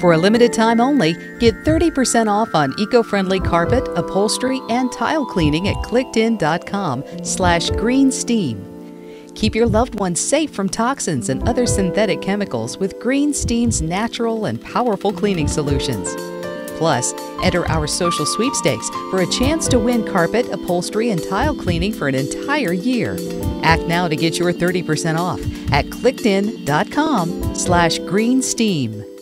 For a limited time only, get 30% off on eco-friendly carpet, upholstery, and tile cleaning at clickedin.com/greensteam. Keep your loved ones safe from toxins and other synthetic chemicals with Green Steam's natural and powerful cleaning solutions. Plus, enter our social sweepstakes for a chance to win carpet, upholstery, and tile cleaning for an entire year. Act now to get your 30% off at clickedin.com/greensteam.